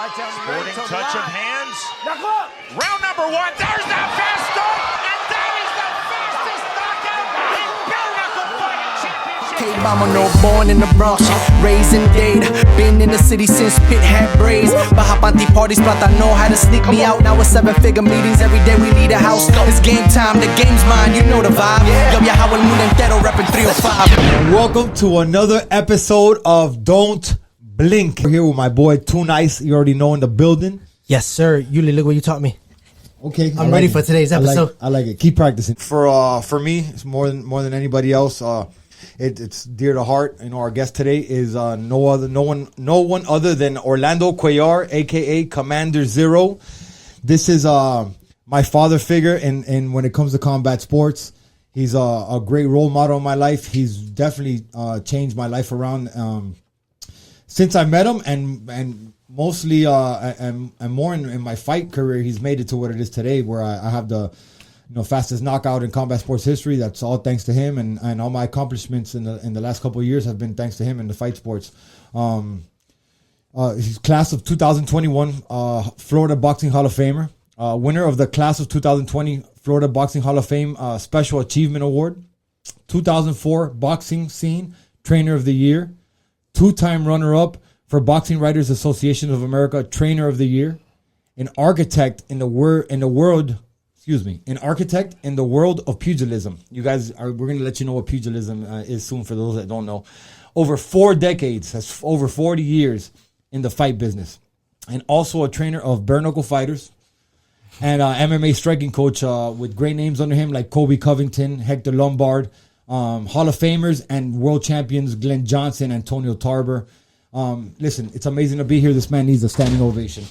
Sporting touch of hands. Round number one. There's that fast start. And that is the fastest knockout in bare knuckle fighting championship. Vámonos, born in the Bronx, raised in Dade. Been in the city since Pit had braids. Baja Panty parties, plata know how to sneak me out. Now it's 7-figure meetings, every day we lead a house. It's game time, the game's mine, you know the vibe. Yo viajado el mundo entero, reppin' 305. Welcome to another episode of Don't Blink. We're here with my boy Too Nice. You already know, in the building. Yes, sir. Yuli, look what you taught me. Okay, I'm ready for today's episode. I like it. Keep practicing. For me, it's more than anybody else. It's dear to heart. You know, our guest today is no one other than Orlando Cuellar, aka Commander Zero. This is my father figure in when it comes to combat sports. He's a great role model in my life. He's definitely changed my life around since I met him, and mostly and more in my fight career. He's made it to what it is today, where I have the fastest knockout in combat sports history. That's all thanks to him, and all my accomplishments in the last couple of years have been thanks to him in the fight sports. He's class of 2021 Florida Boxing Hall of Famer, winner of the class of 2020 Florida Boxing Hall of Fame Special Achievement Award, 2004 Boxing Scene Trainer of the Year, two-time runner-up for Boxing Writers Association of America Trainer of the Year, an architect in the world of pugilism. You guys we're going to let you know what pugilism is soon for those that don't know. Over 4 decades, that's over 40 years in the fight business. And also a trainer of bare knuckle fighters and MMA striking coach with great names under him like Kobe Covington, Hector Lombard, Hall of Famers and world champions Glenn Johnson, Antonio Tarver. Listen, it's amazing to be here. This man needs a standing ovation.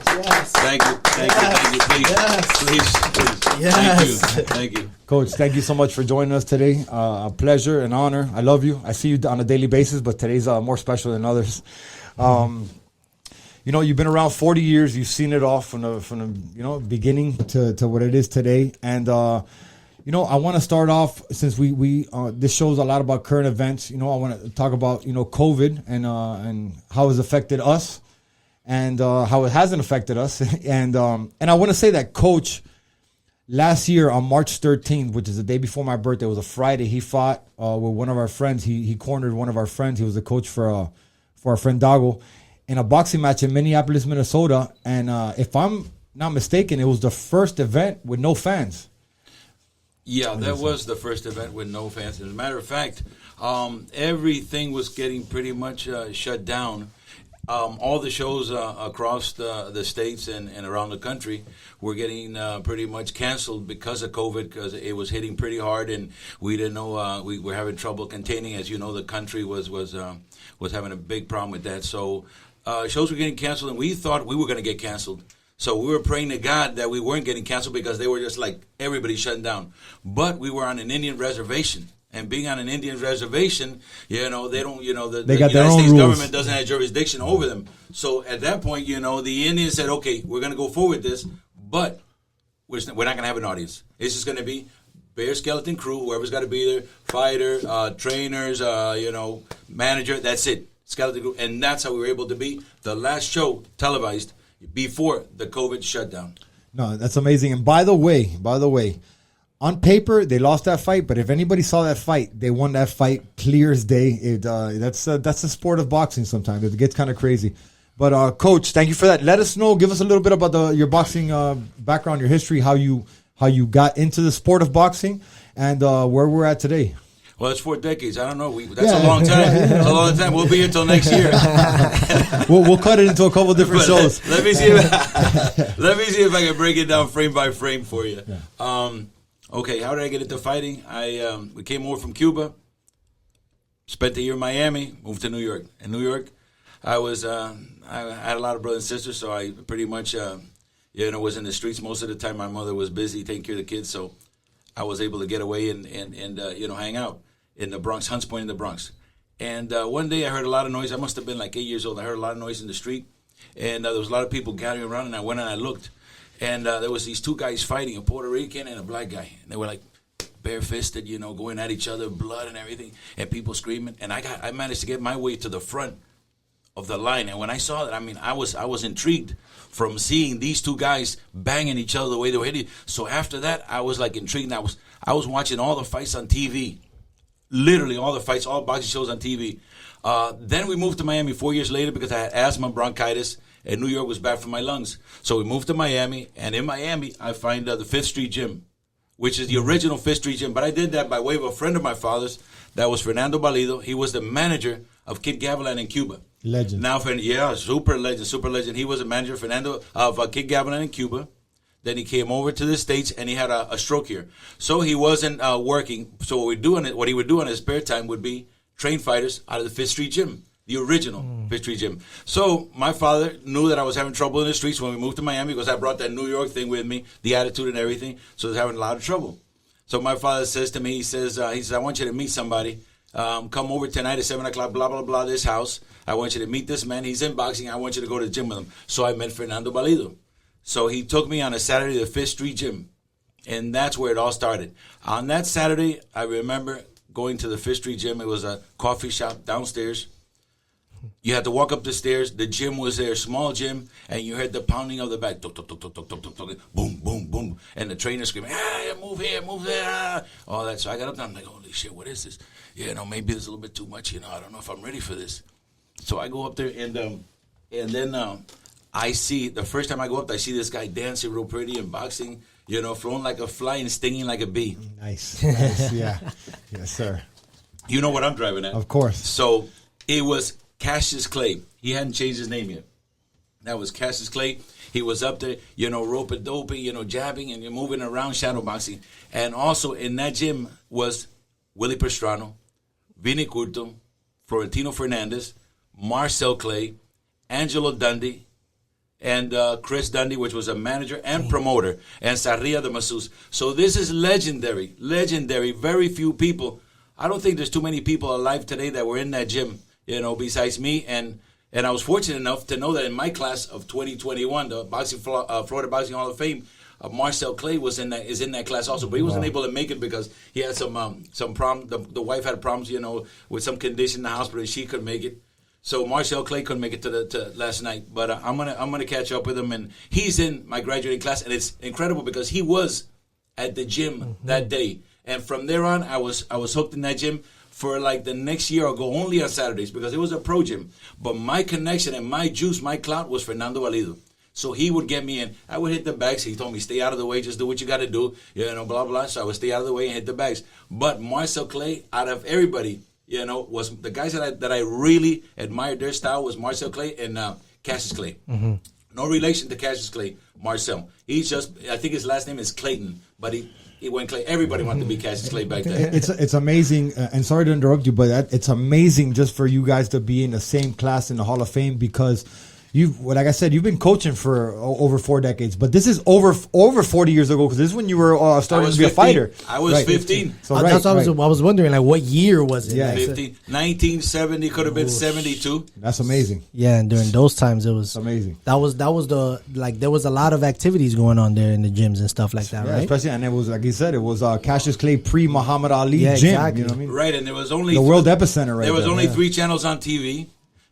Yes. Thank you. Please. Yes. Please. Yes. Thank you. Coach, thank you so much for joining us today. A pleasure, an honor. I love you. I see you on a daily basis, but today's more special than others. You've been around 40 years. You've seen it all from the beginning to what it is today. And I want to start off, since we this shows a lot about current events. I want to talk about COVID and how it's affected us, and how it hasn't affected us. And I want to say that Coach, last year on March 13th, which is the day before my birthday, it was a Friday, he fought with one of our friends. He cornered one of our friends. He was the coach for our friend Dago in a boxing match in Minneapolis, Minnesota. And if I'm not mistaken, it was the first event with no fans. Yeah, that was the first event with no fans. As a matter of fact, everything was getting pretty much shut down. All the shows across the states and around the country were getting pretty much canceled because of COVID, because it was hitting pretty hard, and we didn't know we were having trouble containing. As you know, the country was having a big problem with that. So shows were getting canceled, and we thought we were going to get canceled. So we were praying to God that we weren't getting canceled, because they were just like everybody shutting down. But we were on an Indian reservation. And being on an Indian reservation, they don't, the United States government doesn't have jurisdiction over them. So at that point, the Indians said, okay, we're going to go forward with this, but we're not going to have an audience. It's just going to be bare skeleton crew, whoever's got to be there, fighter, trainers, manager, that's it, skeleton crew. And that's how we were able to be the last show televised before the COVID shutdown. No, that's amazing. And by the way, on paper, they lost that fight, but if anybody saw that fight, they won that fight clear as day. That's the sport of boxing sometimes. It gets kind of crazy. But, Coach, thank you for that. Let us know, give us a little bit about your boxing background, your history, how you got into the sport of boxing, and where we're at today. Well, it's 4 decades. I don't know. That's a long time. It's a long time. We'll be here until next year. We'll cut it into a couple different shows. Let me see if I can break it down frame by frame for you. Yeah. Okay, how did I get into fighting? We came over from Cuba, spent a year in Miami, moved to New York. In New York, I had a lot of brothers and sisters, so I pretty much was in the streets most of the time. My mother was busy taking care of the kids, so I was able to get away and hang out in the Bronx, Hunts Point in the Bronx. And one day I heard a lot of noise. I must have been like 8 years old. I heard a lot of noise in the street, and there was a lot of people gathering around, and I went and I looked. And there was these 2 guys fighting, a Puerto Rican and a black guy. And they were like bare-fisted, going at each other, blood and everything, and people screaming. And I managed to get my way to the front of the line. And when I saw that, I mean, I was intrigued from seeing these two guys banging each other the way they were hitting. So after that, I was like intrigued. I was watching all the fights on TV, literally all the fights, all boxing shows on TV. Then we moved to Miami 4 years later because I had asthma, bronchitis, and New York was bad for my lungs. So we moved to Miami, and in Miami, I find the Fifth Street Gym, which is the original Fifth Street Gym. But I did that by way of a friend of my father's. That was Fernando Balido. He was the manager of Kid Gavilan in Cuba. Legend. Now, super legend. He was a manager, Fernando, of Kid Gavilan in Cuba. Then he came over to the States, and he had a stroke here. So he wasn't working. So what he would do in his spare time would be train fighters out of the Fifth Street Gym, the original Fifth Street Gym. So my father knew that I was having trouble in the streets when we moved to Miami because I brought that New York thing with me, the attitude and everything. So I was having a lot of trouble. So my father says to me, he says, I want you to meet somebody. Come over tonight at 7 o'clock, blah, blah, blah, this house. I want you to meet this man. He's in boxing. I want you to go to the gym with him. So I met Fernando Balido. So he took me on a Saturday to the Fifth Street Gym. And that's where it all started. On that Saturday, I remember going to the Fifth Street Gym. It was a coffee shop downstairs. You had to walk up the stairs. The gym was there, small gym, and you heard the pounding of the back. Tuk, tuk, tuk, tuk, tuk, tuk, tuk, tuk, boom, boom, boom. And the trainer screaming, move here, move there. All that. So I got up there. I'm like, holy shit, what is this? Maybe there's a little bit too much. I don't know if I'm ready for this. So I go up there, and then I see, the first time I go up, I see this guy dancing real pretty and boxing, flown like a fly and stinging like a bee. Nice. Yeah. Yes, sir. You know what I'm driving at. Of course. So it was Cassius Clay. He hadn't changed his name yet. That was Cassius Clay. He was up there, rope-a-dopey, jabbing and moving around, shadow boxing. And also in that gym was Willie Pastrano, Vinny Curto, Florentino Fernandez, Marcel Clay, Angelo Dundee, and Chris Dundee, which was a manager and promoter, and Sarria the masseuse. So this is legendary. Very few people. I don't think there's too many people alive today that were in that gym, besides me. And I was fortunate enough to know that in my class of 2021, the Florida Boxing Hall of Fame, Marcel Clay is in that class also, but he wasn't able to make it because he had some problem. The wife had problems, with some condition in the hospital, and she couldn't make it. So Marcel Clay couldn't make it to last night, but I'm gonna catch up with him, and he's in my graduating class, and it's incredible because he was at the gym that day, and from there on, I was hooked in that gym for like the next year. I'll go only on Saturdays because it was a pro gym, but my connection and my juice, my clout was Fernando Balido. So he would get me in. I would hit the bags. He told me, stay out of the way, just do what you got to do, blah, blah. So I would stay out of the way and hit the bags. But Marcel Clay, out of everybody, was the guys that I really admired their style was Marcel Clay and Cassius Clay. Mm-hmm. No relation to Cassius Clay, Marcel. He's just, I think his last name is Clayton, but he went Clay. Everybody wanted to be Cassius Clay back then. It's amazing, and sorry to interrupt you, but it's amazing just for you guys to be in the same class in the Hall of Fame because like I said, you've been coaching for over 4 decades, but this is over 40 years ago because this is when you were starting to be 15. a fighter. I was 15. So that's what I was wondering, like, what year was it? Yeah, 15, 1970, could have been 72. That's amazing. Yeah, and during those times, it was amazing. That was the there was a lot of activities going on there in the gyms and stuff like that, right? Especially, and it was like you said, it was Cassius Clay pre Muhammad Ali gym. Exactly. You know what I mean? Right, and there was only the world epicenter. There was only 3 channels on TV.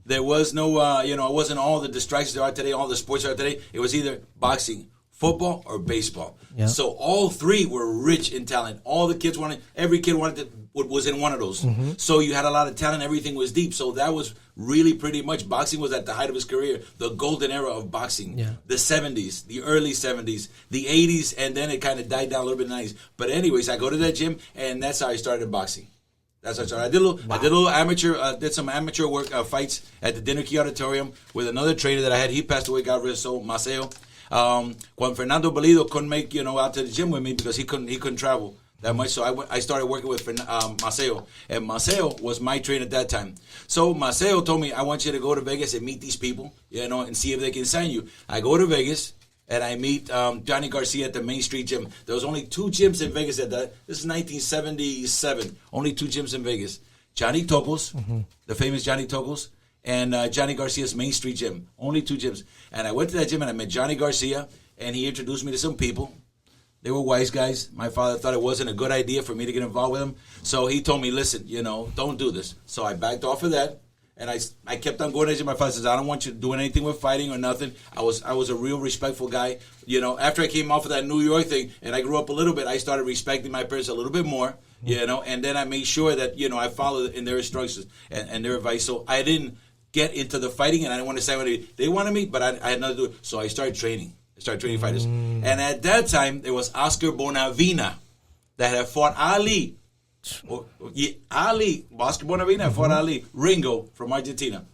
There was no, it wasn't all the distractions there are today, all the sports there are today. It was either boxing, football, or baseball. Yeah. So all 3 were rich in talent. All the kids every kid was in one of those. Mm-hmm. So you had a lot of talent. Everything was deep. So that was really pretty much, boxing was at the height of his career, the golden era of boxing. Yeah. The 70s, the early 70s, the 80s, and then it kind of died down a little bit in the 90s. But anyways, I go to that gym, and that's how I started boxing. That's what I did. I did a little amateur, did some amateur work fights at the Dinner Key Auditorium with another trainer that I had. He passed away, God rest his soul, Maceo. Juan Fernando Balido couldn't make out to the gym with me because he couldn't travel that much. So I started working with Maceo, and Maceo was my trainer at that time. So Maceo told me, I want you to go to Vegas and meet these people, and see if they can sign you. I go to Vegas. And I meet Johnny Garcia at the Main Street Gym. There was only 2 gyms in Vegas at that. This is 1977. Only 2 gyms in Vegas. Johnny Tocos, the famous Johnny Tocos, and Johnny Garcia's Main Street Gym. Only 2 gyms. And I went to that gym and I met Johnny Garcia, and he introduced me to some people. They were wise guys. My father thought it wasn't a good idea for me to get involved with them. So he told me, listen, don't do this. So I backed off of that. And I kept on going to my father. Says, I don't want you doing anything with fighting or nothing. I was a real respectful guy. You know, after I came off of that New York thing and I grew up a little bit, I started respecting my parents a little bit more. You know, and then I made sure that, you know, I followed in their instructions and their advice. So I didn't get into the fighting, and I didn't want to say what they wanted me, but I had nothing to do. So I started training. Fighters. And at that time, there was Oscar Bonavina that had fought Ali. Oscar Bonavina fought Ali. Ringo from Argentina.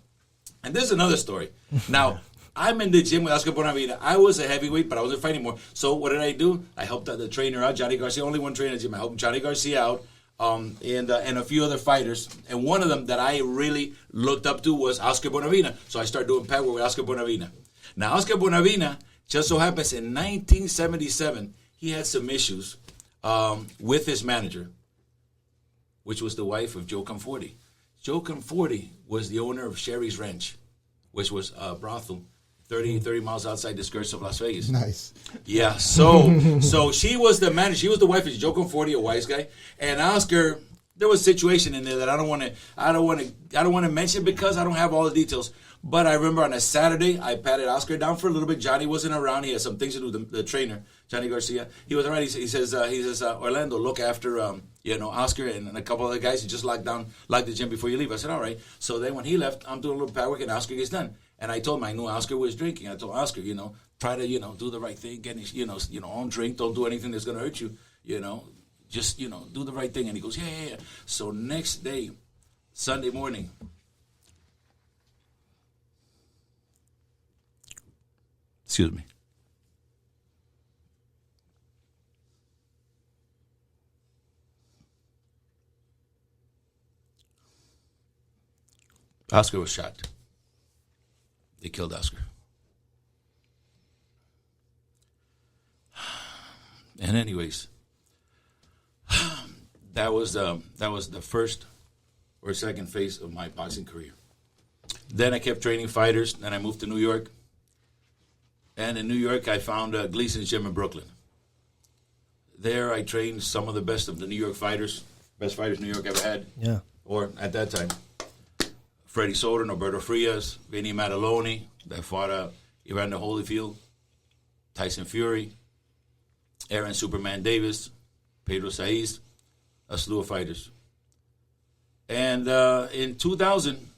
And there's another story. Now, I'm in the gym with Oscar Bonavina. I was a heavyweight, but I wasn't fighting more. So what did I do? I helped the trainer out, Johnny Garcia. Only one trainer in the gym. I helped Johnny Garcia out, and a few other fighters. And one of them that I really looked up to was Oscar Bonavina. So I started doing pad work with Oscar Bonavina. Now, Oscar Bonavina, just so happens in 1977, he had some issues with his manager, which was the wife of Joe Conforti. Joe Conforti was the owner of Sherry's Ranch, which was a brothel 30 miles outside the skirts of Las Vegas. Nice. Yeah, so she was the manager. She was the wife of Joe Conforti, a wise guy. And Oscar, there was a situation in there that I don't want to mention because I don't have all the details. But I remember on a Saturday, I patted Oscar down for a little bit. Johnny wasn't around. He had some things to do. The trainer, Johnny Garcia, he was around. He says, Orlando, look after Oscar and a couple other guys. He just locked the gym before you leave. I said, all right. So then when he left, I'm doing a little pad work and Oscar gets done. And I told him I knew Oscar was drinking. I told Oscar, try to do the right thing. Get don't drink. Don't do anything that's gonna hurt you. Just do the right thing. And he goes, yeah. So next day, Sunday morning. Excuse me. Oscar was shot. They killed Oscar. And anyways, that was the first or second phase of my boxing career. Then I kept training fighters. Then I moved to New York. And in New York, I found Gleason's Gym in Brooklyn. There, I trained some of the best of the New York fighters, best fighters New York ever had. Yeah. Or at that time, Freddie Soto, Norberto Frias, Vinny Mataloni, that fought Evander Holyfield, Tyson Fury, Aaron Superman Davis, Pedro Saiz, a slew of fighters. And in 2000,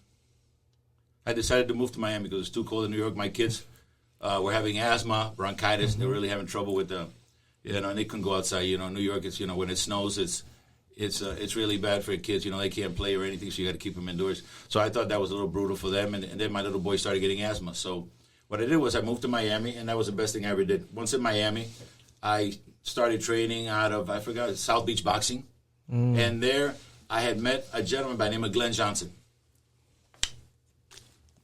I decided to move to Miami because it was too cold in New York. My kids were having asthma, bronchitis. They were really having trouble with and they couldn't go outside. New York, it's when it snows, it's really bad for kids. They can't play or anything, so you got to keep them indoors. So I thought that was a little brutal for them, and then my little boy started getting asthma. So what I did was I moved to Miami, and that was the best thing I ever did. Once in Miami, I started training out of, South Beach Boxing. And there I had met a gentleman by the name of Glenn Johnson.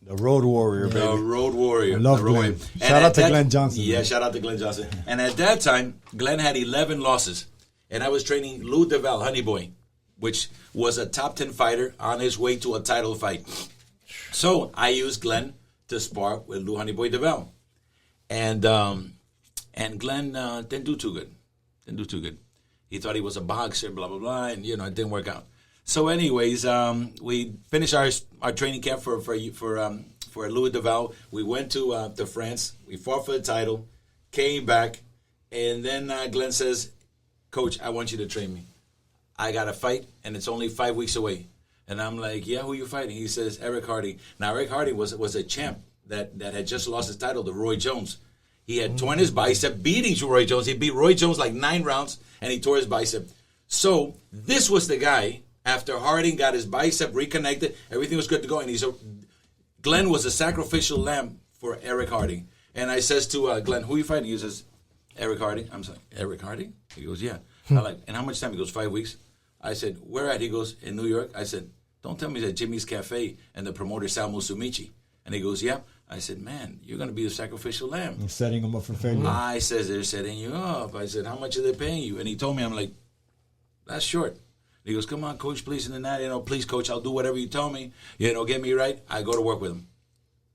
The Road Warrior, baby. The Road Warrior. I love Glenn. Shout out to Glenn Johnson. Yeah, shout out to Glenn Johnson. And at that time, Glenn had 11 losses. And I was training Lou DeVal, Honey Boy, which was a top 10 fighter on his way to a title fight. So I used Glenn to spar with Lou Honey Boy DeVal. And Glenn didn't do too good. He thought he was a boxer, blah, blah, blah, and, it didn't work out. So anyways, we finished our training camp for Louis DeVal. We went to France. We fought for the title, came back, and then Glenn says, Coach, I want you to train me. I got a fight, and it's only 5 weeks away. And I'm like, yeah, who are you fighting? He says, Eric Hardy. Now, Eric Hardy was a champ that had just lost his title to Roy Jones. He had torn his bicep, beating Roy Jones. He beat Roy Jones like 9 rounds, and he tore his bicep. So this was the guy. After Harding got his bicep reconnected, everything was good to go. And Glenn was a sacrificial lamb for Eric Harding. And I says to Glenn, who are you fighting? He says, Eric Harding. I'm saying, Eric Harding? He goes, yeah. I'm like, and how much time? He goes, 5 weeks. I said, where at? He goes, in New York. I said, don't tell me that Jimmy's Cafe and the promoter Sal Musumichi. And he goes, yeah. I said, man, you're going to be the sacrificial lamb. You're setting him up for failure. I says, they're setting you up. I said, how much are they paying you? And he told me, I'm like, that's short. He goes, come on, Coach, please. And then that, please, Coach, I'll do whatever you tell me. Get me right. I go to work with him.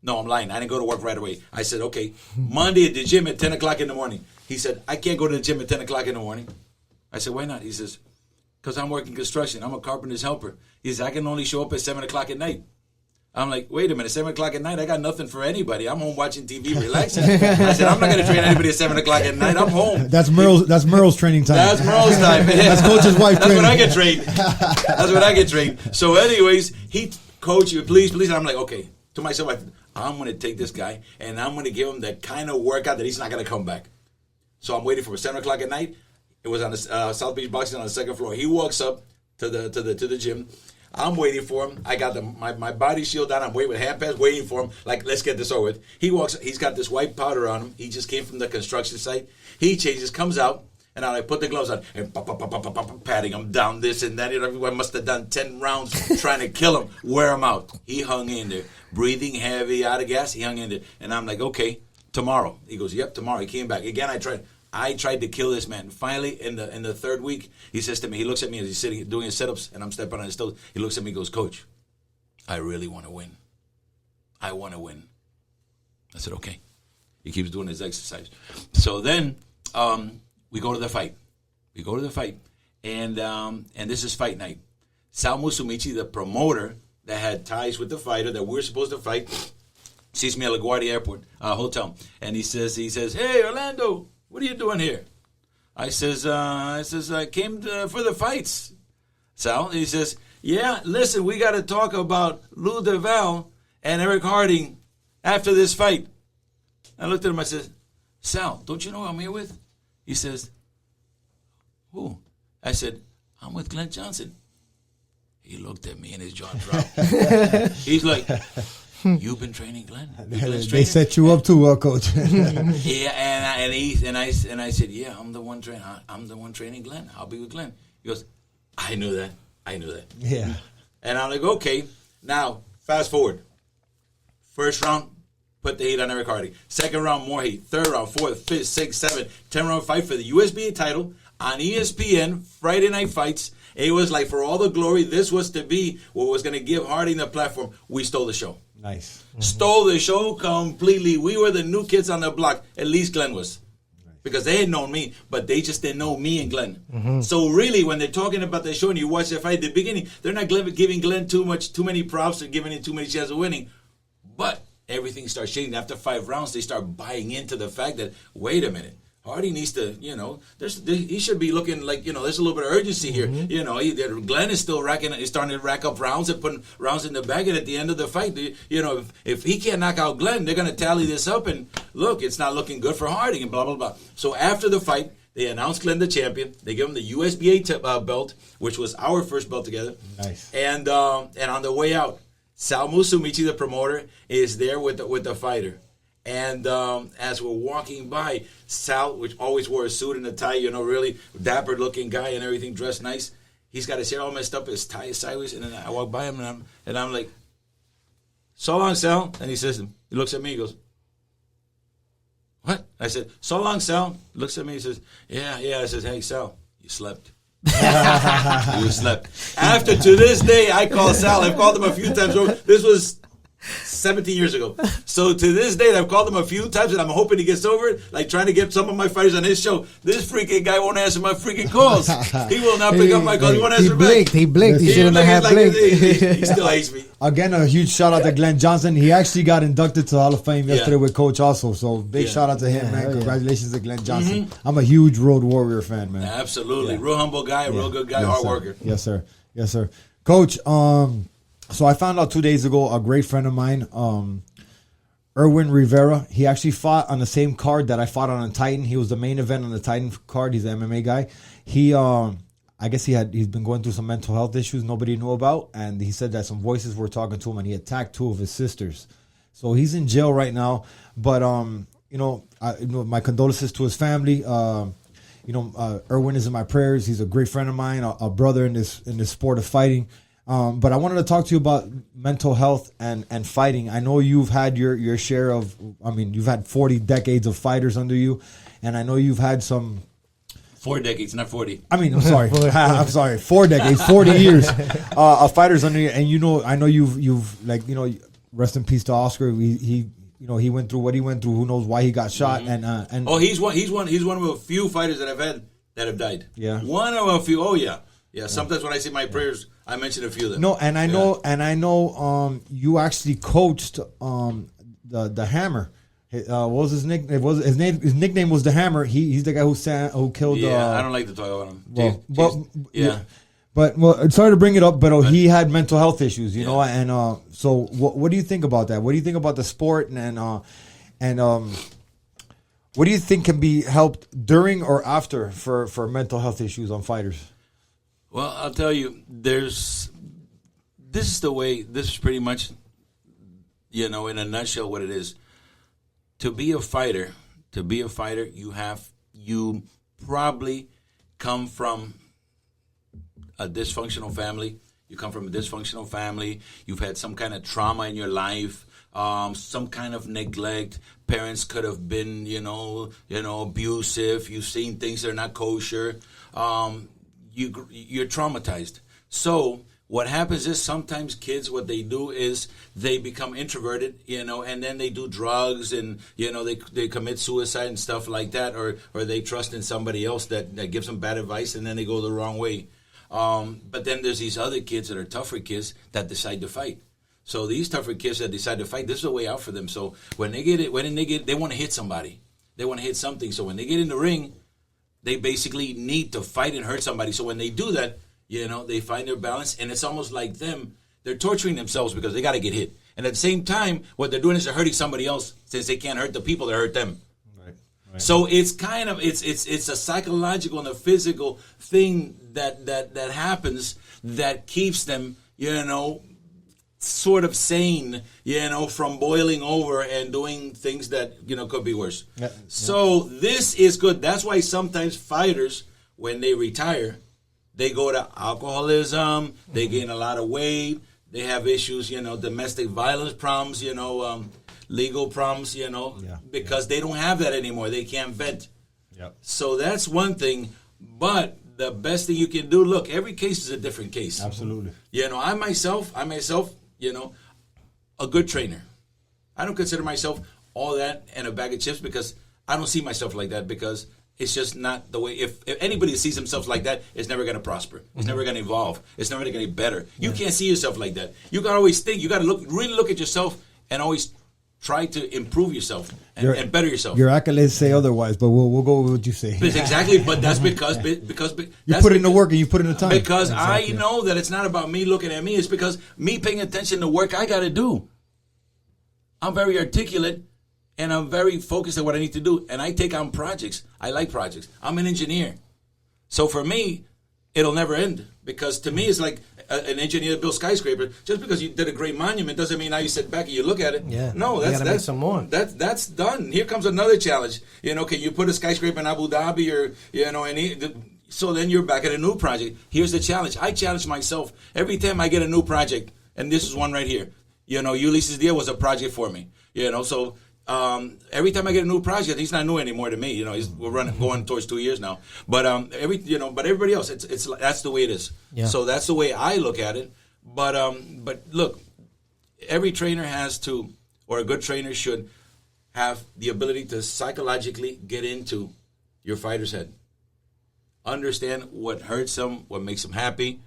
No, I'm lying. I didn't go to work right away. I said, okay, Monday at the gym at 10 o'clock in the morning. He said, I can't go to the gym at 10 o'clock in the morning. I said, why not? He says, because I'm working construction. I'm a carpenter's helper. He says, I can only show up at 7 o'clock at night. I'm like, wait a minute, 7 o'clock at night, I got nothing for anybody. I'm home watching TV, relaxing. I said, I'm not going to train anybody at 7 o'clock at night. I'm home. That's Merle's training time. That's Merle's time. That's Coach's wife That's training. when I get trained. That's when I get trained. So anyways, Coach, please. And I'm like, okay. To myself, I'm going to take this guy, and I'm going to give him the kind of workout that he's not going to come back. So I'm waiting for 7 o'clock at night. It was on the South Beach Boxing on the second floor. He walks up to the gym. I'm waiting for him. I got my body shield on. I'm waiting with hand pads, waiting for him. Like, let's get this over with. He walks. He's got this white powder on him. He just came from the construction site. He changes, comes out, and I put the gloves on and patting him down, this and that. Everyone must have done 10 rounds trying to kill him, wear him out. He hung in there, breathing heavy, out of gas. He hung in there, and I'm like, okay, tomorrow. He goes, yep, tomorrow. He came back again. I tried to kill this man. Finally, in the third week, he says to me, he looks at me as he's sitting doing his sit-ups, and I'm stepping on his toes. He looks at me and goes, Coach, I really want to win. I want to win. I said, okay. He keeps doing his exercise. So then we go to the fight. And this is fight night. Sal Musumichi, the promoter that had ties with the fighter that we're supposed to fight, sees me at LaGuardia Airport Hotel, and he says, hey, Orlando, what are you doing here? I says, I came for the fights, Sal. And he says, yeah, listen, we got to talk about Lou DeVal and Eric Harding after this fight. I looked at him, I said, Sal, don't you know who I'm here with? He says, who? I said, I'm with Glenn Johnson. He looked at me and his jaw dropped. He's like, you've been training Glenn? They set you up too, Coach. Yeah, and I said, yeah, I'm the one training Glenn. I'll be with Glenn. He goes, I knew that. Yeah. And I'm like, okay. Now, fast forward. First round, put the heat on Eric Harding. Second round, more heat. Third round, fourth, fifth, sixth, seventh, 10-round fight for the USBA title on ESPN, Friday Night Fights. It was like, for all the glory, this was to be what was going to give Harding the platform. We stole the show. Nice. Stole the show completely. We were the new kids on the block. At least Glenn was. Because they had known me, but they just didn't know me and Glenn. Mm-hmm. So really, when they're talking about the show and you watch the fight at the beginning, they're not giving Glenn too many props or giving him too many chances of winning. But everything starts changing. After 5 rounds, they start buying into the fact that, wait a minute, Harding needs to, he should be looking like, there's a little bit of urgency here. Mm-hmm. Glenn is still starting to rack up rounds and putting rounds in the bag. And at the end of the fight, if he can't knock out Glenn, they're going to tally this up. And look, it's not looking good for Harding and blah, blah, blah. So after the fight, they announced Glenn the champion. They give him the USBA belt, which was our first belt together. Nice. And on the way out, Sal Musumichi, the promoter, is there with the fighter. And as we're walking by, Sal, which always wore a suit and a tie, really dapper-looking guy and everything, dressed nice. He's got his hair all messed up, his tie is sideways, and then I walk by him and I'm like, "So long, Sal." And he looks at me, he goes, "What?" I said, "So long, Sal." He looks at me, he says, "Yeah." I says, "Hey, Sal, you slept." You slept. After, to this day, I call Sal. I've called him a few times. This was 17 years ago. So to this day, I've called him a few times, and I'm hoping he gets over it, like trying to get some of my fighters on his show. This freaking guy won't answer my freaking calls. He will not pick up my calls. He won't answer back. He blinked. He shouldn't have blinked. He still hates me. Again, a huge shout out to Glenn Johnson. He actually got inducted to the Hall of Fame yesterday with Coach also. So big shout out to him, man. Congratulations to Glenn Johnson. Mm-hmm. I'm a huge Road Warrior fan, man. Absolutely. Real humble guy, real good guy, hard worker. Yes, sir. Coach, so I found out 2 days ago, a great friend of mine, Erwin Rivera, he actually fought on the same card that I fought on Titan. He was the main event on the Titan card. He's an MMA guy. He, I guess he's been going through some mental health issues nobody knew about, and he said that some voices were talking to him, and he attacked 2 of his sisters. So he's in jail right now. But my condolences to his family. Erwin is in my prayers. He's a great friend of mine, a brother in this sport of fighting. But I wanted to talk to you about mental health and fighting. I know you've had your share of, you've had 40 decades of fighters under you, and I know you've had some... 4 decades, not 40. I'm sorry. I'm sorry. 4 decades, 40 years of fighters under you. And I know you've rest in peace to Oscar. He went through what he went through. Who knows why he got shot? Mm-hmm. And he's one of a few fighters that I've had that have died. Yeah. One of a few. Oh yeah. Yeah, sometimes when I say my prayers, I mention a few of them. No, and I know, you actually coached the Hammer. What was his nickname? His nickname was the Hammer. He's the guy who killed. Yeah, I don't like to talk about him. But sorry to bring it up, but he had mental health issues, you know. And so, what do you think about that? What do you think about the sport and what do you think can be helped during or after for mental health issues on fighters? Well, I'll tell you, this is pretty much, you know, in a nutshell what it is. To be a fighter, you probably come from a dysfunctional family. You come from a dysfunctional family. You've had some kind of trauma in your life, some kind of neglect. Parents could have been, you know, abusive. You've seen things that are not kosher. You're traumatized. So what happens is sometimes kids, what they do is they become introverted, you know, and then they do drugs and, you know, they commit suicide and stuff like that, or they trust in somebody else that gives them bad advice and then they go the wrong way. But then there's these other kids that are tougher kids that decide to fight. So these tougher kids that decide to fight, this is a way out for them. So when they want to hit somebody. They want to hit something. So when they get in the ring, they basically need to fight and hurt somebody. So when they do that, you know, they find their balance, and it's almost like they're torturing themselves because they got to get hit. And at the same time, what they're doing is they're hurting somebody else since they can't hurt the people that hurt them. Right. So it's kind of, it's a psychological and a physical thing that happens that keeps them, you know, sort of sane, you know, from boiling over and doing things that, you know, could be worse. Yeah. So this is good. That's why sometimes fighters, when they retire, they go to alcoholism, they gain a lot of weight, they have issues, you know, domestic violence problems, you know, legal problems, you know, because they don't have that anymore. They can't vent. Yep. So that's one thing. But the best thing you can do, look, every case is a different case. Absolutely. You know, I myself, you know, a good trainer. I don't consider myself all that and a bag of chips because I don't see myself like that because it's just not the way. If anybody sees themselves like that, it's never going to prosper. It's never going to evolve. It's never going to get better. You can't see yourself like that. You got to always think. You got to really look at yourself and always try to improve yourself and better yourself. Your accolades say otherwise, but we'll go with what you say. Exactly, but that's because you put in the work and you put in the time. Because exactly. I know that it's not about me looking at me. It's because me paying attention to work I got to do. I'm very articulate. And I'm very focused on what I need to do. And I take on projects. I like projects. I'm an engineer. So for me, it'll never end. Because to me, it's like an engineer that builds skyscraper. Just because you did a great monument doesn't mean now you sit back and you look at it. Yeah. No, that's make some more. That's done. Here comes another challenge. You know, can you put a skyscraper in Abu Dhabi or, you know, so then you're back at a new project. Here's the challenge. I challenge myself every time I get a new project. And this is one right here. You know, Ulysses Dia was a project for me. You know, so every time I get a new project, he's not new anymore to me. You know, we're going towards 2 years now. But but everybody else, it's that's the way it is. Yeah. So that's the way I look at it. But look, every trainer has to, or a good trainer should have the ability to psychologically get into your fighter's head, understand what hurts them, what makes them happy,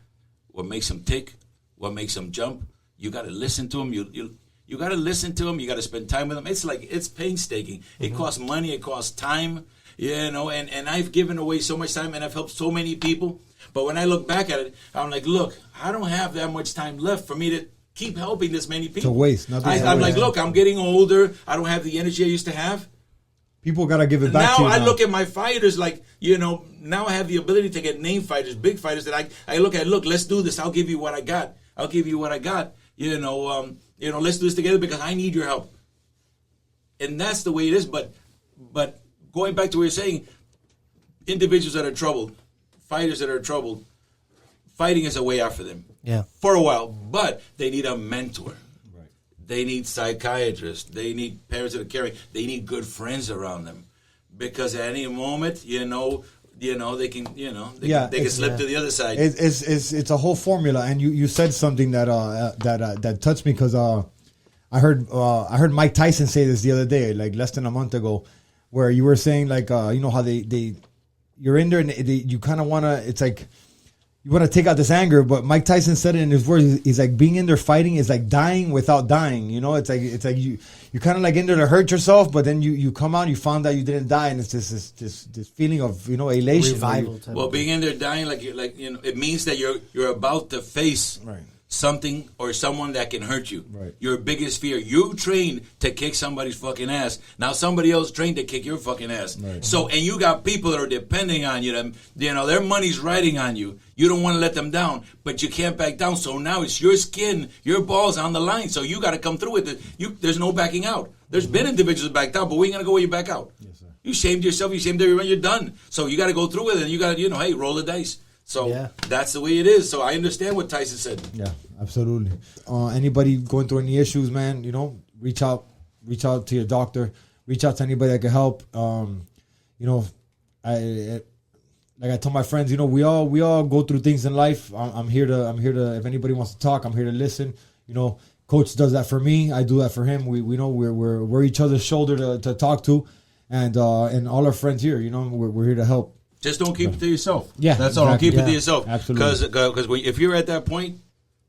what makes them tick, what makes them jump. You got to listen to them. You got to listen to them. You got to spend time with them. It's painstaking. It costs money. It costs time. You know, and I've given away so much time and I've helped so many people. But when I look back at it, I'm like, look, I don't have that much time left for me to keep helping this many people. To waste. I'm like, look, I'm getting older. I don't have the energy I used to have. People got to give it back to you now. I look at my fighters like, you know, now I have the ability to get name fighters, big fighters that I look at, look, let's do this. I'll give you what I got. You know, let's do this together because I need your help. And that's the way it is. But going back to what you're saying, individuals that are troubled, fighters that are troubled, fighting is a way out for them. Yeah. For a while. But they need a mentor. Right. They need psychiatrists. They need parents that are caring. They need good friends around them. Because at any moment, they can, they can slip to the other side. It's a whole formula, and you said something that touched me because I heard Mike Tyson say this the other day, like less than a month ago, where you were saying like how you're in there and you kind of want to. It's like you want to take out this anger, but Mike Tyson said it in his words. He's like, being in there fighting is like dying without dying. You know, it's like you're kind of like in there to hurt yourself, but then you come out, and you found out you didn't die, and it's this feeling of elation, Revival. Well, being in there dying, it means that you're about to face something or someone that can hurt you. Right. Your biggest fear. You trained to kick somebody's fucking ass. Now somebody else trained to kick your fucking ass. Right. So, and you got people that are depending on you. Their money's riding on you. You don't want to let them down, but you can't back down. So now it's your skin, your balls on the line. So you got to come through with it. There's no backing out. There's been individuals backed out, but we ain't gonna go where you back out. Yes, sir. You shamed yourself. You shamed everyone. You're done. So you got to go through with it. And you got to, hey, roll the dice. So that's the way it is. So I understand what Tyson said. Yeah, absolutely. Anybody going through any issues, man, reach out to your doctor. Reach out to anybody that can help. Like I tell my friends, we all go through things in life. I'm here to. If anybody wants to talk, I'm here to listen. Coach does that for me. I do that for him. We know we're each other's shoulder to talk to, and all our friends here. We're here to help. Just don't keep it to yourself. Yeah, that's all. Don't keep it to yourself. Absolutely. Because if you're at that point,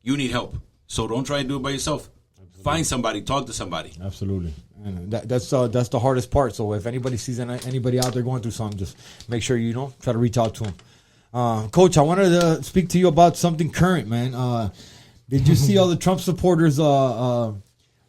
you need help. So don't try and do it by yourself. Absolutely. Find somebody. Talk to somebody. Absolutely. And that's the hardest part. So if anybody sees anybody out there going through something, just make sure try to reach out to them. Coach, I wanted to speak to you about something current, man. Did you see all the Trump supporters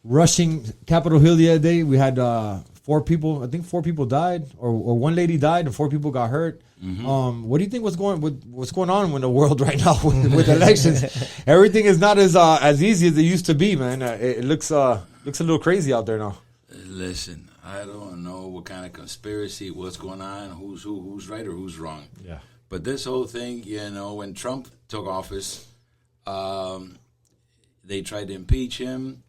rushing Capitol Hill the other day? We had 4 people. I think 4 people died, or one lady died, and 4 people got hurt. Mm-hmm. What do you think what's going on in the world right now with elections? Everything is not as easy as it used to be, man. It looks a little crazy out there now. Listen, I don't know what kind of conspiracy, what's going on, who's right or who's wrong. Yeah. But this whole thing, when Trump took office, they tried to impeach him.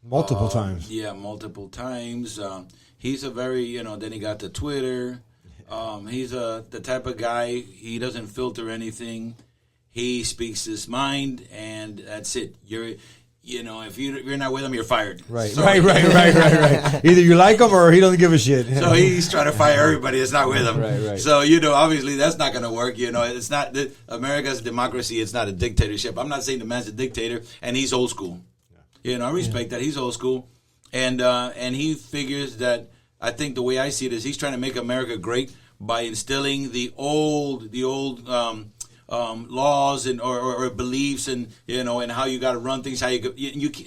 Multiple times. Yeah, multiple times. He's a very, then he got to Twitter. He's the type of guy, he doesn't filter anything. He speaks his mind, and that's it. If you're not with him, you're fired. Right, so, right. Either you like him or he doesn't give a shit. So he's trying to fire everybody that's not with him. Right. So, obviously that's not going to work. It's not, America's democracy, it's not a dictatorship. I'm not saying the man's a dictator, and he's old school. I respect that. He's old school. And he figures that, I think the way I see it is he's trying to make America great by instilling the old laws and or beliefs and and how you got to run things.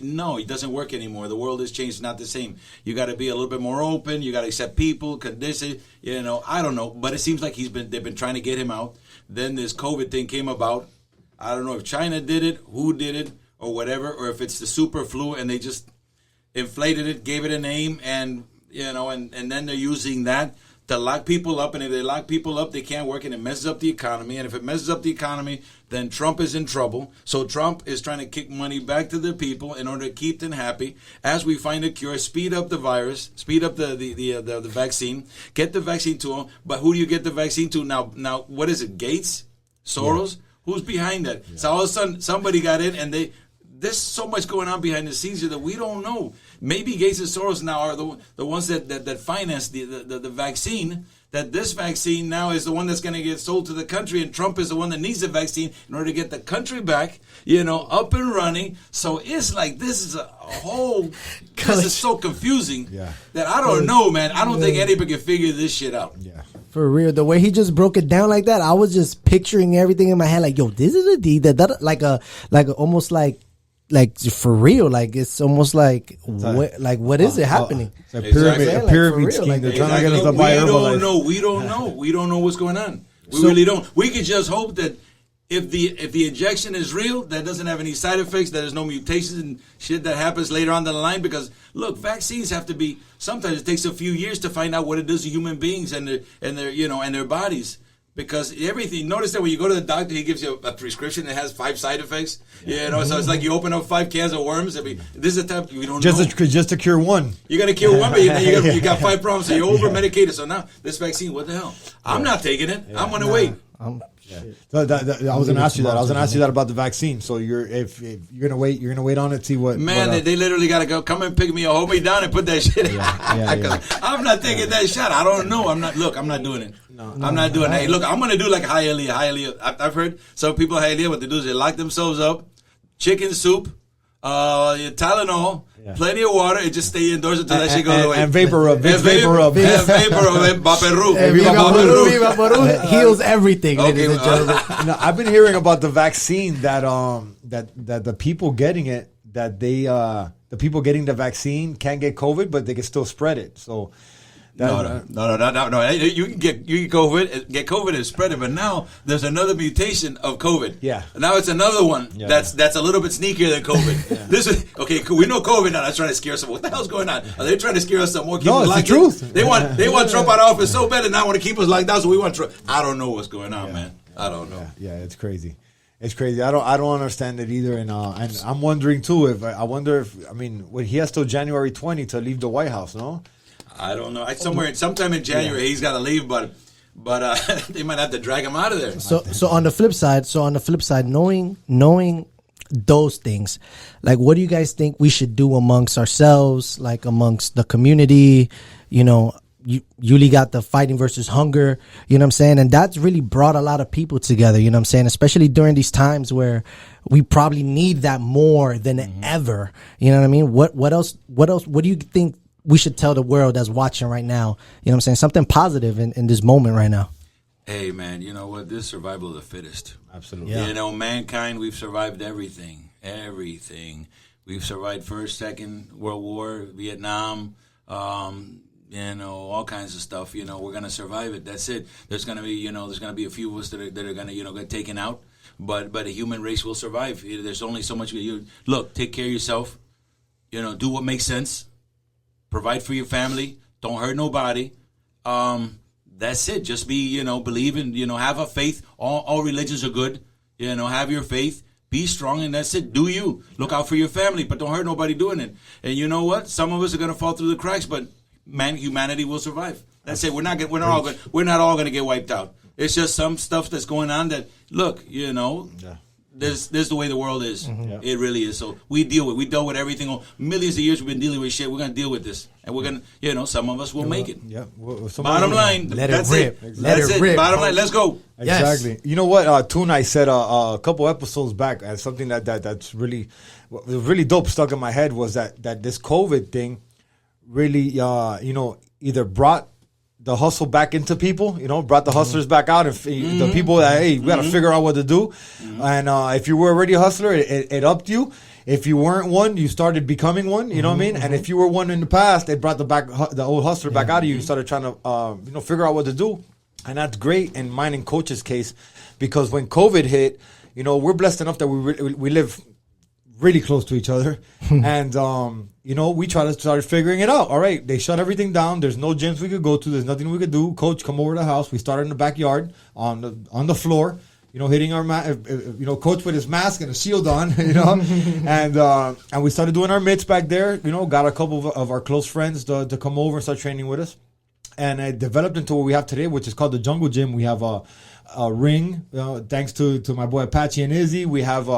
No, it doesn't work anymore. The world has changed. It's not the same. You got to be a little bit more open. You got to accept people, conditions. I don't know, but it seems like they've been trying to get him out. Then this COVID thing came about. I don't know if China did it, who did it, or whatever, or if it's the super flu and they just inflated it, gave it a name, and and then they're using that to lock people up. And if they lock people up, they can't work, and it messes up the economy. And if it messes up the economy, then Trump is in trouble. So Trump is trying to kick money back to the people in order to keep them happy. As we find a cure, speed up the virus, speed up the vaccine, get the vaccine to them. But who do you get the vaccine to now? Now, what is it? Gates? Soros? Yeah. Who's behind that? Yeah. So all of a sudden, somebody got in, and there's so much going on behind the scenes here that we don't know. Maybe Gates and Soros now are the ones that finance the vaccine. That this vaccine now is the one that's going to get sold to the country, and Trump is the one that needs the vaccine in order to get the country back, up and running. So it's like this is this is so confusing that I don't know, man. I don't think anybody can figure this shit out. Yeah. For real, the way he just broke it down like that, I was just picturing everything in my head. Like, yo, this is a D that almost like for real. Like it's almost like what is it happening? It's a pyramid scheme. Like, they're trying to get us to buy Herbalife. We don't know what's going on. We really don't. We could just hope that if the injection is real, that doesn't have any side effects, that there's no mutations and shit that happens later on down the line. Because look, vaccines have to be. Sometimes it takes a few years to find out what it does to human beings and their bodies. Because everything. Notice that when you go to the doctor, he gives you a prescription that has 5 side effects. So it's like you open up 5 cans of worms. I mean, this is the type we don't know. Just to cure one. You got to cure one, but you got 5 problems. So you're over medicated. So now this vaccine, what the hell? I'm not taking it. I'm gonna wait. So I was gonna ask you that. I was gonna ask you that about the vaccine. So if you're gonna wait on it, see what. Man, they literally gotta go. Come and pick me up, hold me down, and put that shit in. I'm not taking that shot. I don't know. I'm not doing it. No, I'm not doing that. Hey, look, I'm gonna do like Hialeah. I've heard some people in Hialeah, what they do is they lock themselves up, chicken soup, Tylenol. Yeah. Plenty of water and just stay indoors until that shit goes away. And vapor rub. Vapor rub. Heals everything, okay, ladies and gentlemen. I've been hearing about the vaccine that the people getting it, that the people getting the vaccine can't get COVID, but they can still spread it. So No. You can get COVID and spread it, but now there's another mutation of COVID. Yeah. Now it's another one that's a little bit sneakier than COVID. Yeah. This is okay. We know COVID now. That's trying to scare us. What the hell's going on? Are they trying to scare us some more? No, it's the truth. They want Trump out of office so bad, and now want to keep us like that. So we want Trump. I don't know what's going on, man. I don't know. Yeah, it's crazy. It's crazy. I don't understand it either, and I'm wondering too. When he has till January 20 to leave the White House, no? I don't know. Sometime in January, he's got to leave, but they might have to drag him out of there. So on the flip side, knowing those things, like, what do you guys think we should do amongst ourselves, like amongst the community? You know, Yuli got the fighting versus hunger, you know what I'm saying? And that's really brought a lot of people together, you know what I'm saying? Especially during these times where we probably need that more than ever. You know what I mean? What else? What do you think we should tell the world that's watching right now? You know what I'm saying? Something positive in this moment right now. Hey, man, you know what? This is survival of the fittest. Absolutely. Yeah. You know, mankind, we've survived everything. We've survived First, Second World War, Vietnam, all kinds of stuff. You know, we're going to survive it. That's it. There's going to be a few of us that are going to, get taken out. But the human race will survive. There's only so much. Look, take care of yourself. Do what makes sense. Provide for your family. Don't hurt nobody. That's it. Just be, believe in, have a faith. All religions are good. Have your faith. Be strong, and that's it. Do you. Look out for your family, but don't hurt nobody doing it. And you know what? Some of us are going to fall through the cracks, but humanity will survive. That's it. We're not all going to get wiped out. It's just some stuff that's going on that, look, This is the way the world is. Mm-hmm. It really is. So we dealt with everything. Millions of years we've been dealing with shit. We're going to deal with this. And we're going to, some of us will make it. Yeah. Bottom line, that's it. That's it. Bottom line, let's go. Exactly. Yes. You know what? Tune I said a couple episodes back, and something that's really dope stuck in my head was that this COVID thing really, either brought the hustle back into people, brought the hustlers back out, and the people that, hey, we got to figure out what to do. And if you were already a hustler, it upped you. If you weren't one, you started becoming one. You know what I mean? And if you were one in the past, it brought the old hustler back out of you. You started trying to figure out what to do, and that's great in mine and Coach's case, because when COVID hit, we're blessed enough that we live really close to each other, and we started figuring it out. All right, they shut everything down. There's no gyms we could go to. There's nothing we could do. Coach, come over to the house. We started in the backyard on the floor. Hitting our Coach with his mask and a shield on. And we started doing our mitts back there. Got a couple of our close friends to come over and start training with us, and it developed into what we have today, which is called the Jungle Gym. We have a ring, thanks to my boy Apache and Izzy. We have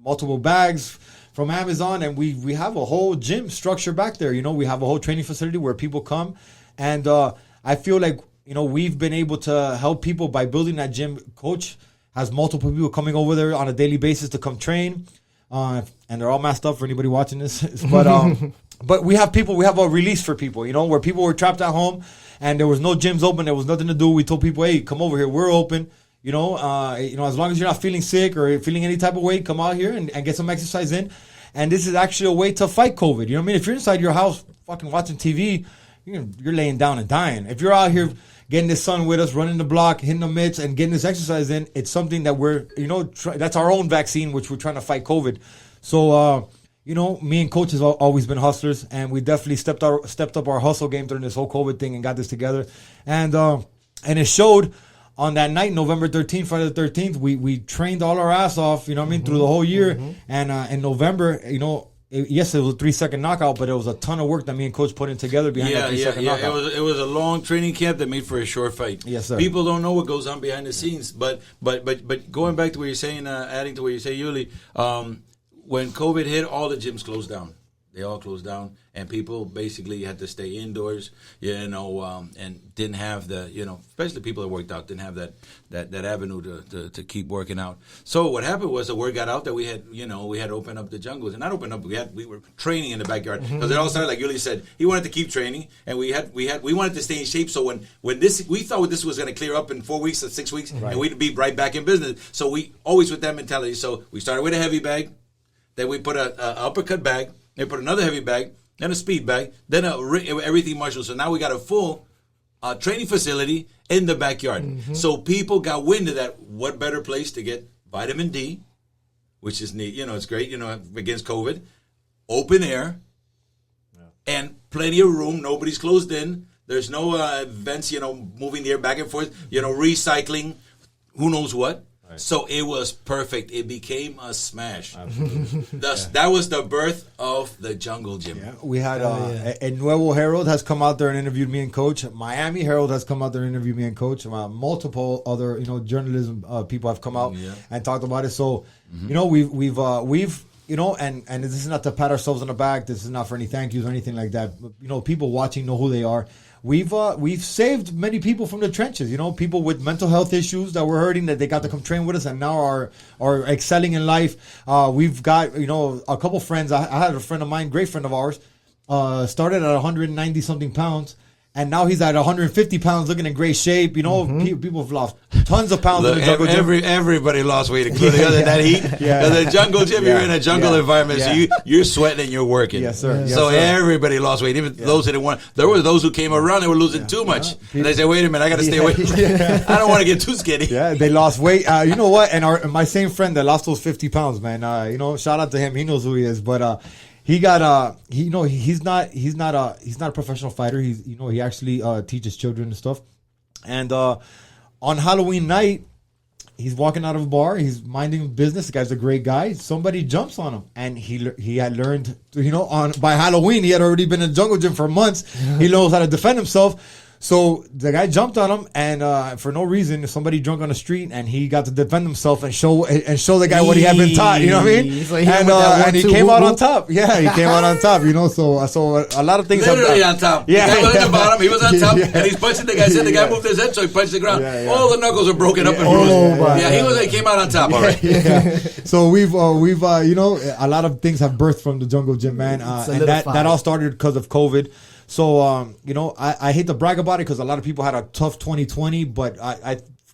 multiple bags from Amazon, and we have a whole gym structure back there. We have a whole training facility where people come, and I feel like we've been able to help people by building that gym. Coach has multiple people coming over there on a daily basis to come train, and they're all masked up for anybody watching this. But we have a release for people, where people were trapped at home and there was no gyms open, there was nothing to do. We told people, hey, come over here, we're open. As long as you're not feeling sick or feeling any type of way, come out here and get some exercise in. And this is actually a way to fight COVID. You know what I mean? If you're inside your house fucking watching TV, you're laying down and dying. If you're out here getting the sun with us, running the block, hitting the mitts, and getting this exercise in, it's something that we're, that's our own vaccine, which we're trying to fight COVID. So, me and Coach has always been hustlers, and we definitely stepped up our hustle game during this whole COVID thing and got this together. And it showed. On that night, November 13th, Friday the 13th, we trained all our ass off, through the whole year. And in November, yes, it was a 3-second knockout, but it was a ton of work that me and Coach put in together behind that 3-second knockout. It was a long training camp that made for a short fight. Yes, sir. People don't know what goes on behind the scenes, but going back to what you're saying, adding to what you say, Yuli, when COVID hit, all the gyms closed down. They all closed down, and people basically had to stay indoors, and didn't have the, especially people that worked out, didn't have that avenue to keep working out. So what happened was the word got out that we had to open up the jungles, and not open up. We were training in the backyard because it all started, like Yuli said, he wanted to keep training, and we wanted to stay in shape. So when we thought this was going to clear up in 4 weeks or 6 weeks, and we'd be right back in business. So we always with that mentality. So we started with a heavy bag, then we put a uppercut bag. They put another heavy bag, then a speed bag, then everything martial. So now we got a full training facility in the backyard. So people got wind of that. What better place to get vitamin D, which is neat. It's great, against COVID. Open air, and plenty of room. Nobody's closed in. There's no vents, moving the air back and forth, recycling, who knows what. Right. So it was perfect. It became a smash. Absolutely. That was the birth of the Jungle Gym. Yeah, we had El Nuevo Herald has come out there and interviewed me and Coach. Miami Herald has come out there and interviewed me and Coach. Multiple other journalism people have come out and talked about it. So we've and this is not to pat ourselves on the back. This is not for any thank yous or anything like that. But, people watching know who they are. We've saved many people from the trenches. People with mental health issues that were hurting, that they got to come train with us and now are excelling in life. We've got a couple friends. I had a friend of mine, great friend of ours, started at 190 something pounds. And now he's at 150 pounds, looking in great shape. People have lost tons of pounds in the jungle gym. Everybody lost weight, including that heat. The jungle gym, you're in a jungle environment, so you're sweating and you're working. Yes, sir. Yes, so sir. Everybody lost weight, even those who didn't want. There were those who came around and were losing too much. And they said, wait a minute, I got to stay away. I don't want to get too skinny. Yeah, they lost weight. You know what? And my same friend that lost those 50 pounds, man, shout out to him. He knows who he is. But he got he's not a professional fighter. He actually teaches children and stuff. And on Halloween night, he's walking out of a bar. He's minding business. The guy's a great guy. Somebody jumps on him, and he had learned by Halloween he had already been in the jungle gym for months. He knows how to defend himself. So the guy jumped on him, and for no reason, somebody drunk on the street, and he got to defend himself and show the guy what he had been taught. You know what I mean? So and he came out on top. Yeah, he came out on top. So a lot of things. Literally on top. Yeah, the guy was at the bottom. He was on top, and he's punching the guy. Said the guy moved his head, so he punched the ground. All the knuckles are broken up and bruised. He came out on top. All right. So we've a lot of things have birthed from the jungle gym, man, and that all started because of COVID. So, I hate to brag about it because a lot of people had a tough 2020, but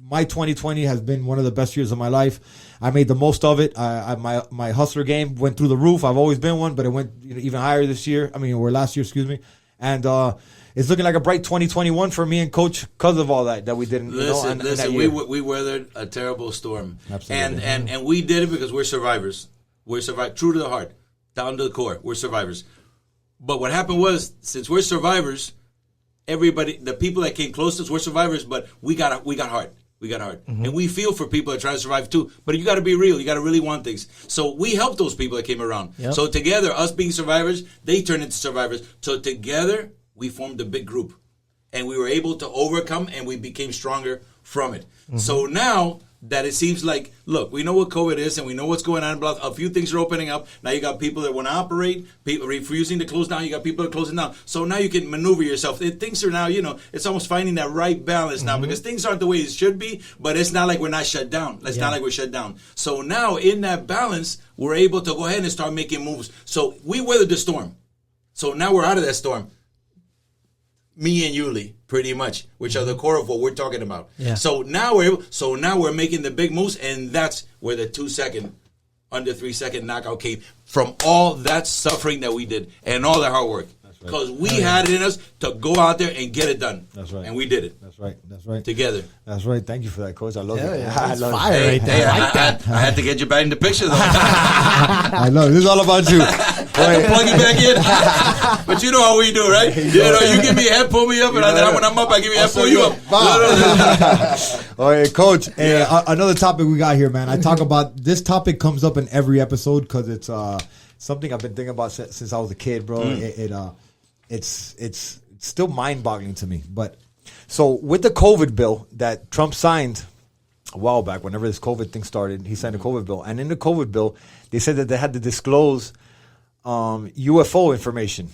my 2020 has been one of the best years of my life. I made the most of it. My hustler game went through the roof. I've always been one, but it went even higher this year. Last year, excuse me. And it's looking like a bright 2021 for me and Coach because of all that we didn't. Listen, we weathered a terrible storm. Absolutely. And we did it because we're survivors. We're true to the heart, down to the core. We're survivors. But what happened was, since we're survivors, the people that came close to us were survivors, but we got hard. And we feel for people that try to survive too. But you got to be real. You got to really want things. So we helped those people that came around. Yep. So together, us being survivors, they turned into survivors. So together, we formed a big group. And we were able to overcome, and we became stronger from it. So now that it seems like, look, we know what COVID is and we know what's going on. A few things are opening up. Now you got people that want to operate, people refusing to close down. You got people that are closing down. So now you can maneuver yourself. Things are now, it's almost finding that right balance now because things aren't the way it should be, but it's not like we're not shut down. It's not like we're shut down. So now in that balance, we're able to go ahead and start making moves. So we weathered the storm. So now we're out of that storm. Me and Yuli, pretty much, which are the core of what we're talking about. Yeah. So now we're making the big moves, and that's where the 2-second, under 3-second knockout came from. All that suffering that we did and all that hard work. Because we had it in us to go out there and get it done. That's right. And we did it. That's right. Together. That's right. Thank you for that, Coach. I love it. Yeah. I love it. I had to get you back in the picture, though. I know. This is all about you. Plug you back in. But you know how we do, right? You give me a head, pull me up, and then when I'm up, I give you a head, pull you up. All right, Coach. Another topic we got here, man. I talk about this topic comes up in every episode because it's something I've been thinking about since I was a kid, bro. It's still mind-boggling to me. But so with the COVID bill that Trump signed a while back, whenever this COVID thing started, he signed a COVID bill, and in the COVID bill, they said that they had to disclose UFO information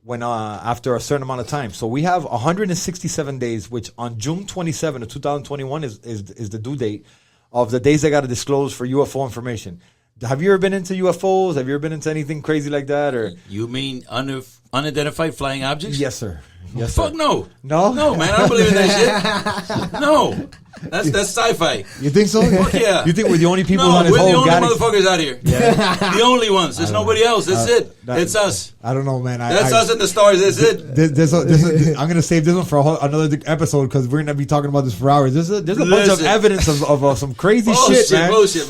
when after a certain amount of time. So we have 167 days, which on June 27 of 2021 is the due date of the days they got to disclose for UFO information. Have you ever been into UFOs? Have you ever been into anything crazy like that? Or you mean unidentified flying objects? yes, sir. Yes, Fuck sir. no. No? No, man. I don't believe in that shit. No. That's sci-fi. You think so? Fuck yeah. You think we're the only people No, on this we're the whole only galaxy? motherfuckers out here. The only ones. There's nobody else. That's it. It's us. I don't know, man. That's us and the stars. That's it. I'm gonna save this one for another episode because we're gonna be talking about this for hours. There's a bunch of evidence of some crazy shit, man. Bullshit.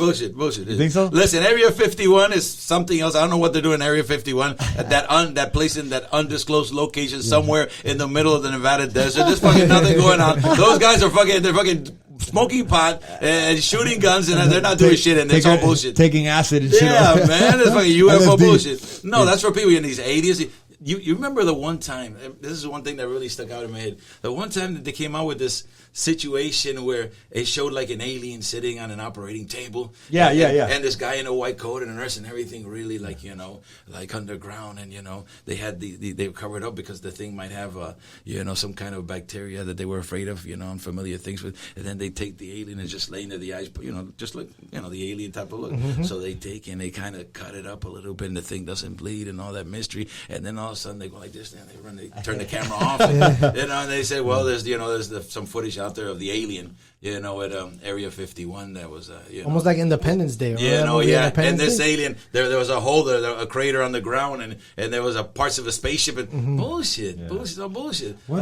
You think so? Listen, Area 51 is something else. I don't know what they're doing in Area 51. That place in that undisclosed location somewhere in the middle of the Nevada desert. There's fucking nothing going on. Those guys are fucking smoking pot and shooting guns, and they're not doing shit, and it's all bullshit. Taking acid and shit. Yeah, man, it's fucking UFO LSD. bullshit. No, that's for people in these 80s. You remember the one time, this is one thing that really stuck out in my head. The one time that they came out with this situation where it showed like an alien sitting on an operating table. Yeah. And this guy in a white coat and a nurse and everything really like underground, and they had they were covered up because the thing might have some kind of bacteria that they were afraid of, unfamiliar things with, and then they take the alien and just lay into the eyes, just like the alien type of look. Mm-hmm. So they take and they kind of cut it up a little bit and the thing doesn't bleed and all that mystery, and then all of a sudden they go like this and they turn the camera off, and they say, well, there's some footage out there of the alien, at Area 51 that was, almost like Independence Day. And this alien, there was a hole there, a crater on the ground, and there was a parts of a spaceship. And bullshit. Well,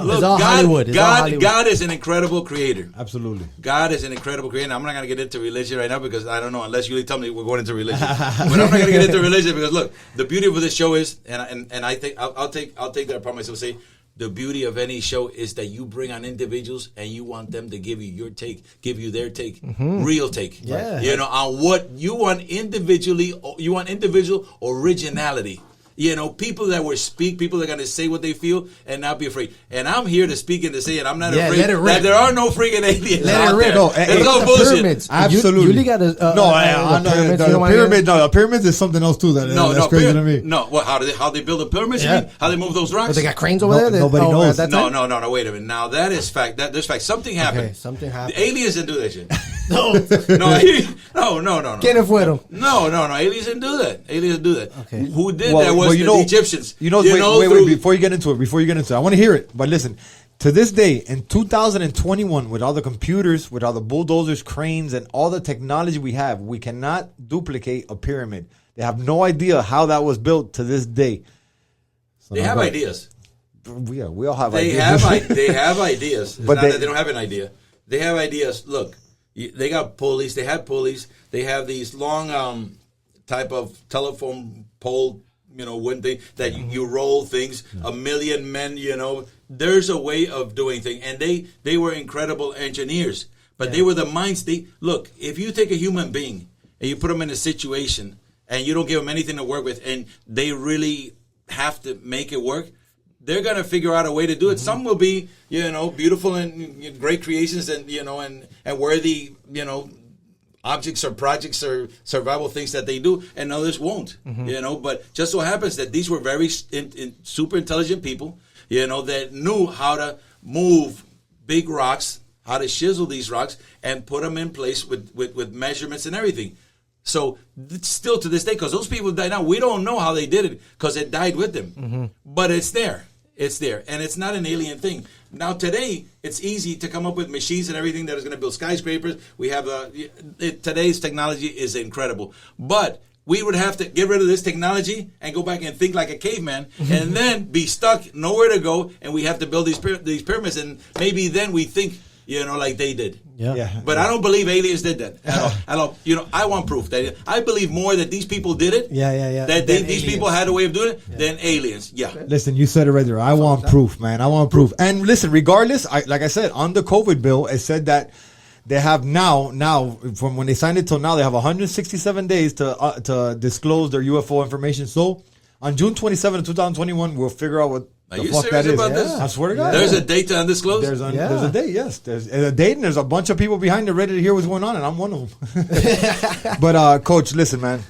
Look, God is an incredible creator. Absolutely. God is an incredible creator. I'm not going to get into religion right now because I don't know, unless you tell me we're going into religion. But I'm not going to get into religion because look, the beauty of this show is, and I think I'll take that upon myself to say, the beauty of any show is that you bring on individuals and you want them to give you your take, give you their take, real take. Yeah. On what you want individually. You want individual originality. People that will speak, people that are going to say what they feel and not be afraid. And I'm here to speak and to say it. I'm not afraid that there are no freaking aliens out there. No, it's all bullshit. Pyramids. Absolutely. You really got to. The pyramids is something else too. That's crazy to me. No, what? How they build the pyramids? Yeah. You mean? How they move those rocks? But they got cranes over there. Nobody knows. No. Wait a minute. Now that is fact. There's fact. Something happened. Okay, something happened. The aliens didn't do that shit. No. No. ¿Quiénes fueron? No. Aliens didn't do that. Okay. Who did that was the Egyptians. Wait, before you get into it, I want to hear it. But listen, to this day, in 2021, with all the computers, with all the bulldozers, cranes, and all the technology we have, we cannot duplicate a pyramid. They have no idea how that was built to this day. So they have ideas. Yeah, we all have ideas. They have ideas. It's not that they don't have an idea. They have ideas. Look, they got pulleys. They had pulleys. They have these long type of telephone pole, wooden thing that you roll things. Yeah. 1 million men, there's a way of doing things, and they were incredible engineers. But they were the minds. Look, if you take a human being and you put them in a situation and you don't give them anything to work with, and they really have to make it work, they're gonna figure out a way to do it. Mm-hmm. Some will be, beautiful and great creations, and and worthy, objects or projects or survival things that they do, and others won't. Mm-hmm. But just so happens that these were very super intelligent people, that knew how to move big rocks, how to chisel these rocks, and put them in place with measurements and everything. So still to this day, because those people died now, we don't know how they did it because it died with them. Mm-hmm. But it's there. It's there. And it's not an alien thing. Now, today, it's easy to come up with machines and everything that is going to build skyscrapers. We have today's technology is incredible. But we would have to get rid of this technology and go back and think like a caveman and then be stuck, nowhere to go, and we have to build these pyramids. And maybe then we think, like they did. Yeah. But I don't believe aliens did that at all. I want proof. That I believe more that these people did it. Yeah. That these people had a way of doing it than aliens. Yeah. Listen, you said it right there. I want proof, man. I want proof. And listen, regardless, like I said, on the COVID bill, it said that they have now from when they signed it till now, they have 167 days to disclose their UFO information. So on June 27, 2021, we'll figure out what the fuck that is. About this? I swear to God. There's a date to undisclose? There's a date, yes. There's a date, and there's a bunch of people behind it ready to hear what's going on, and I'm one of them. But, Coach, listen, man.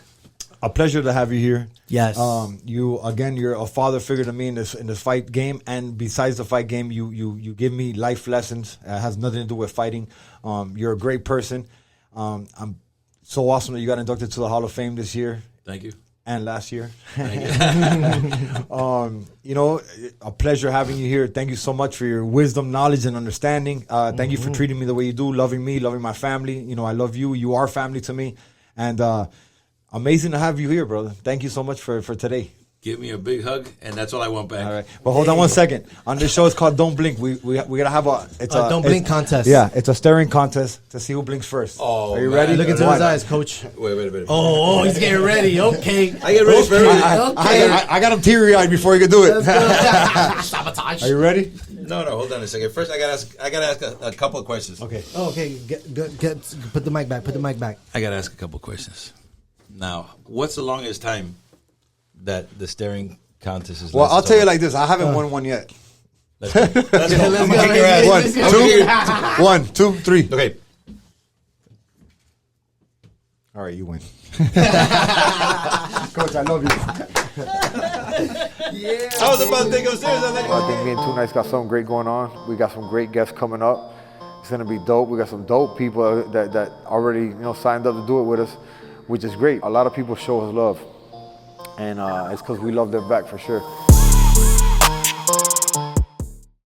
A pleasure to have you here. Yes. You're a father figure to me in this fight game, and besides the fight game, you give me life lessons. It has nothing to do with fighting. You're a great person. I'm so awesome that you got inducted to the Hall of Fame this year. Thank you. And last year. Thank you. A pleasure having you here. Thank you so much for your wisdom, knowledge, and understanding. Thank you for treating me the way you do, loving me, loving my family. I love you. You are family to me. And amazing to have you here, brother. Thank you so much for today. Give me a big hug, and that's all I want back. All right, but hold on one second. On this show, it's called Don't Blink. We gotta have a Don't Blink contest. Yeah, it's a staring contest to see who blinks first. Oh, are you man. ready? Look into his eyes, Coach. Wait. Oh, he's getting ready. Okay. I get ready for everything. I got him teary-eyed before he could do it. Sabotage. Are you ready? No, hold on a second. First, I gotta ask a couple of questions. Okay. Oh, okay. Get put the mic back. Put the mic back. I gotta ask a couple of questions. Now, what's the longest time that the staring contest is? Well, I'll tell you like this. I haven't won one yet. Let's go. Let's I'm go. gonna kick your ass. One, two, three. Okay. All right, you win. Coach, I love you. I was about to take him serious. I think me and Two Nights got something great going on. We got some great guests coming up. It's gonna be dope. We got some dope people that already signed up to do it with us, which is great. A lot of people show us love, and it's because we love them back for sure.